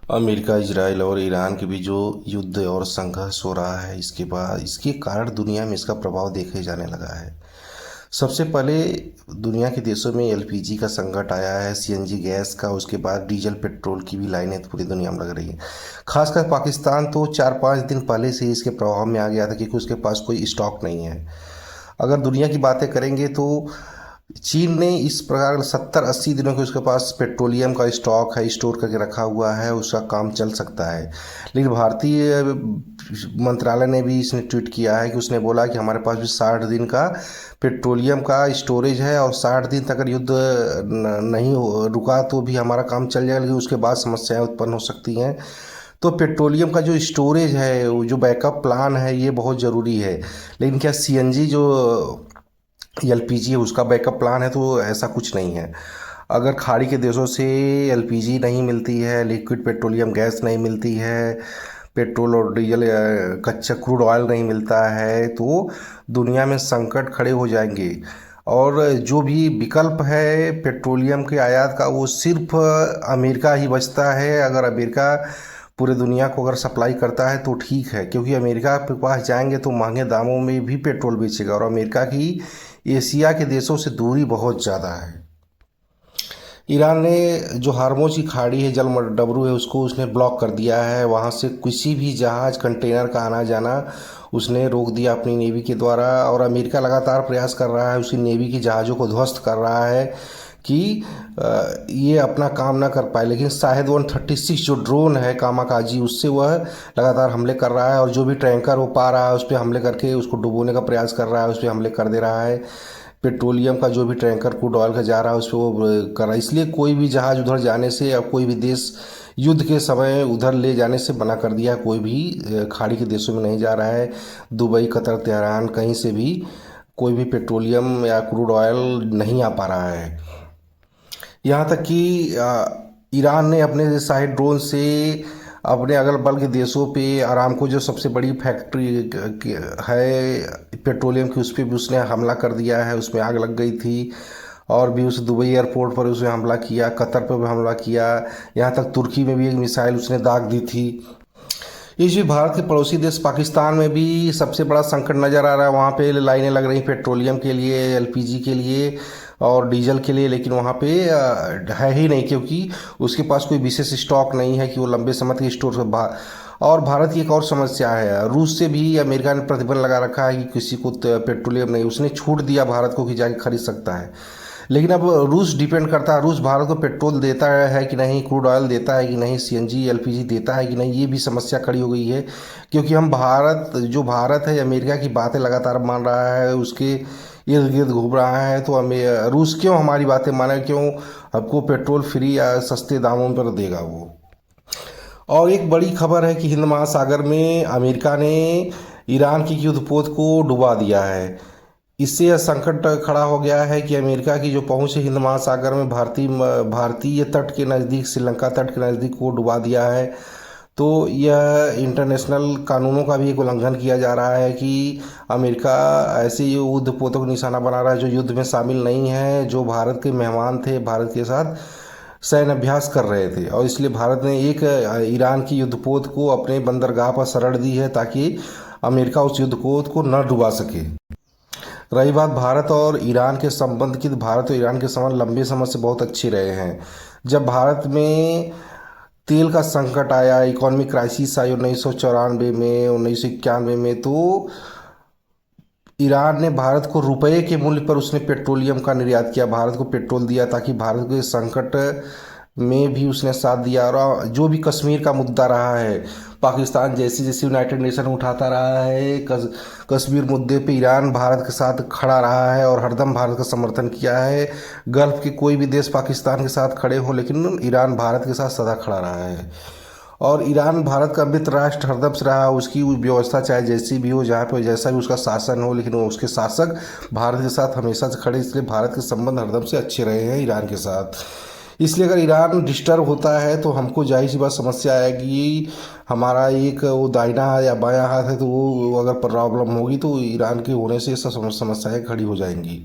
America, Israel और Iran के बीच जो युद्ध और संघर्ष हो रहा है, इसके कारण दुनिया में इसका प्रभाव देखे जाने लगा है। सबसे पहले दुनिया के देशों में एलपीजी का संकट आया है, सीएनजी गैस का। उसके बाद डीजल पेट्रोल की भी लाइनें पूरी दुनिया में लग रही हैं। खासकर पाकिस्तान तो 4-5 दिन पहले से ही इसके प्रभाव में आ गया था, क्योंकि उसके पास कोई स्टॉक नहीं है। अगर दुनिया की बातें करेंगे तो चीन ने इस प्रकार 70-80 दिनों के उसके पास पेट्रोलियम का स्टॉक है, स्टोर करके रखा हुआ है, उसका काम चल सकता है। लेकिन भारतीय मंत्रालय ने भी इसने ट्वीट किया है कि उसने बोला कि हमारे पास भी 60 दिन का पेट्रोलियम का स्टोरेज है, और 60 दिन तक अगर युद्ध नहीं रुका तो भी हमारा काम चल जाएगा, लेकिन उसके बाद समस्याएं उत्पन्न हो सकती हैं। तो पेट्रोलियम का जो स्टोरेज है, जो बैकअप प्लान है, ये बहुत ज़रूरी है। लेकिन क्या सीएनजी जो एलपीजी है उसका बैकअप प्लान है? तो ऐसा कुछ नहीं है। अगर खाड़ी के देशों से एलपीजी नहीं मिलती है, लिक्विड पेट्रोलियम गैस नहीं मिलती है, पेट्रोल और डीजल कच्चा क्रूड ऑयल नहीं मिलता है, तो दुनिया में संकट खड़े हो जाएंगे। और जो भी विकल्प है पेट्रोलियम के आयात का, वो सिर्फ अमेरिका ही बचता है। अगर अमेरिका पूरे दुनिया को अगर सप्लाई करता है तो ठीक है, क्योंकि अमेरिका के पास जाएंगे तो महंगे दामों में भी पेट्रोल बेचेगा, और अमेरिका की एशिया के देशों से दूरी बहुत ज़्यादा है। ईरान ने जो हार्मोज की खाड़ी है, जल डबरू है, उसको उसने ब्लॉक कर दिया है। वहाँ से किसी भी जहाज़ कंटेनर का आना जाना उसने रोक दिया अपनी नेवी के द्वारा। और अमेरिका लगातार प्रयास कर रहा है, उसकी नेवी की जहाज़ों को ध्वस्त कर रहा है कि ये अपना काम ना कर पाए। लेकिन शायद 136 जो ड्रोन है कामाकाजी, उससे वह लगातार हमले कर रहा है, और जो भी टैंकर वो पा रहा है उस पर हमले करके उसको डुबोने का प्रयास कर रहा है, उस पर हमले कर दे रहा है। पेट्रोलियम का जो भी टैंकर क्रूड ऑयल का जा रहा है उस पर वो कर रहा है। इसलिए कोई भी जहाज़ उधर जाने से, या कोई भी देश युद्ध के समय उधर ले जाने से मना कर दिया। कोई भी खाड़ी के देशों में नहीं जा रहा है। दुबई, कतर, तेहरान, कहीं से भी कोई भी पेट्रोलियम या क्रूड ऑयल नहीं आ पा रहा है। यहाँ तक कि ईरान ने अपने साइड ड्रोन से अपने अगल बगल के देशों पे आरामको जो सबसे बड़ी फैक्ट्री है पेट्रोलियम की, उस पर भी उसने हमला कर दिया है, उसमें आग लग गई थी। और भी उस दुबई एयरपोर्ट पर उसने हमला किया, कतर पर भी हमला किया, यहाँ तक तुर्की में भी एक मिसाइल उसने दाग दी थी। इस भी भारत के पड़ोसी देश पाकिस्तान में भी सबसे बड़ा संकट नज़र आ रहा है। वहाँ पे लाइनें लग रही पेट्रोलियम के लिए, एलपीजी के लिए और डीजल के लिए, लेकिन वहाँ पे है ही नहीं, क्योंकि उसके पास कोई विशेष स्टॉक नहीं है कि वो लंबे समय तक स्टोर कर। और भारत की एक और समस्या है, रूस से भी अमेरिका ने प्रतिबंध लगा रखा है कि किसी को पेट्रोलियम नहीं, उसने छूट दिया भारत को कि जाके खरीद सकता है। लेकिन अब रूस डिपेंड करता है, रूस भारत को पेट्रोल देता है कि नहीं, क्रूड ऑयल देता है कि नहीं, सीएनजी एलपीजी देता है कि नहीं, ये भी समस्या खड़ी हो गई है। क्योंकि भारत है अमेरिका की बातें लगातार मान रहा है, उसके इर्द गिर्द घूम रहा है। तो रूस क्यों हमारी बातें माने, क्यों हमको पेट्रोल फ्री या सस्ते दामों पर देगा वो। और एक बड़ी खबर है कि हिंद महासागर में अमेरिका ने ईरान की युद्धपोत को डुबा दिया है। इससे यह संकट खड़ा हो गया है कि अमेरिका की जो पहुंच है हिंद महासागर में, भारतीय तट के नज़दीक, श्रीलंका तट के नज़दीक वो डुबा दिया है। तो यह इंटरनेशनल कानूनों का भी एक उल्लंघन किया जा रहा है कि अमेरिका ऐसे युद्धपोतों को निशाना बना रहा है जो युद्ध में शामिल नहीं है, जो भारत के मेहमान थे, भारत के साथ सैन्य अभ्यास कर रहे थे। और इसलिए भारत ने एक ईरान की युद्धपोत को अपने बंदरगाह पर शरण दी है, ताकि अमेरिका उस युद्धपोत को न डुबा सके। रही बात भारत और ईरान के संबंध की, तो भारत और ईरान के संबंध लंबे समय से बहुत अच्छे रहे हैं। जब भारत में तेल का संकट आया, इकोनॉमिक क्राइसिस आई 1994 में, 1991 में, तो ईरान ने भारत को रुपए के मूल्य पर उसने पेट्रोलियम का निर्यात किया, भारत को पेट्रोल दिया, ताकि भारत के संकट में भी उसने साथ दिया। और जो भी कश्मीर का मुद्दा रहा है, पाकिस्तान जैसे जैसे यूनाइटेड नेशन उठाता रहा है, कश्मीर मुद्दे पे ईरान भारत के साथ खड़ा रहा है और हरदम भारत का समर्थन किया है। गल्फ के कोई भी देश पाकिस्तान के साथ खड़े हो, लेकिन ईरान भारत के साथ सदा खड़ा रहा है। और ईरान भारत का मित्र राष्ट्र हरदम से रहा, उसकी व्यवस्था चाहे जैसी भी हो, जहाँ पर जैसा भी उसका शासन हो, लेकिन वो उसके शासक भारत के साथ हमेशा से खड़े, इसलिए भारत के संबंध हरदम से अच्छे रहे हैं ईरान के साथ। इसलिए अगर ईरान डिस्टर्ब होता है तो हमको जाहिर सी बात समस्या आएगी। हमारा एक वो दाहिना हाथ या बायां हाथ है, तो वो अगर प्रॉब्लम होगी तो ईरान के होने से सब समस्याएं खड़ी हो जाएंगी।